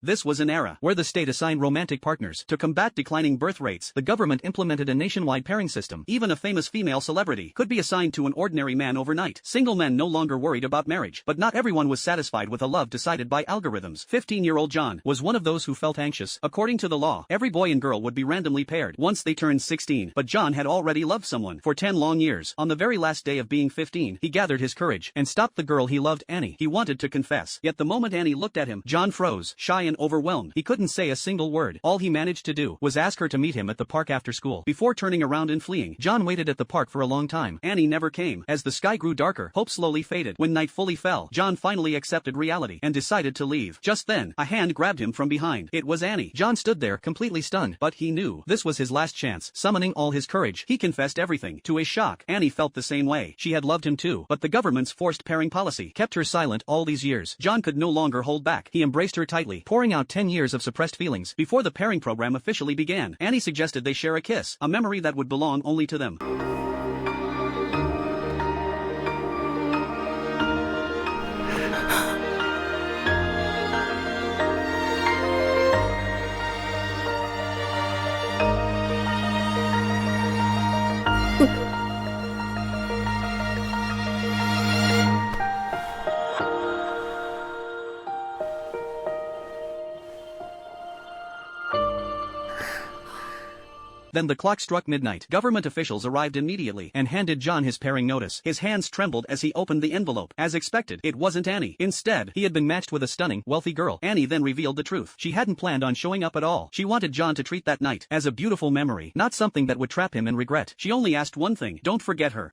This was an era where the state assigned romantic partners. To combat declining birth rates, the government implemented a nationwide pairing system. Even a famous female celebrity could be assigned to an ordinary man overnight. Single men no longer worried about marriage, but not everyone was satisfied with a love decided by algorithms. 15-year-old John was one of those who felt anxious. According to the law, every boy and girl would be randomly paired once they turned 16, but John had already loved someone for 10 long years. On the very last day of being 15, he gathered his courage and stopped the girl he loved, Annie. He wanted to confess, yet the moment Annie looked at him, John froze, shy and overwhelmed. He couldn't say a single word. All he managed to do was ask her to meet him at the park after school. Before turning around and fleeing, John waited at the park for a long time. Annie never came. As the sky grew darker, hope slowly faded. When night fully fell, John finally accepted reality and decided to leave. Just then, a hand grabbed him from behind. It was Annie. John stood there, completely stunned, but he knew this was his last chance. Summoning all his courage, he confessed everything. To his shock, Annie felt the same way. She had loved him too, but the government's forced pairing policy kept her silent all these years. John could no longer hold back. He embraced her tightly, pouring out 10 years of suppressed feelings. Before the pairing program officially began, Annie suggested they share a kiss, a memory that would belong only to them. Then the clock struck midnight. Government officials arrived immediately and handed John his pairing notice. His hands trembled as he opened the envelope. As expected, it wasn't Annie. Instead, he had been matched with a stunning, wealthy girl. Annie then revealed the truth. She hadn't planned on showing up at all. She wanted John to treat that night as a beautiful memory, not something that would trap him in regret. She only asked one thing: don't forget her.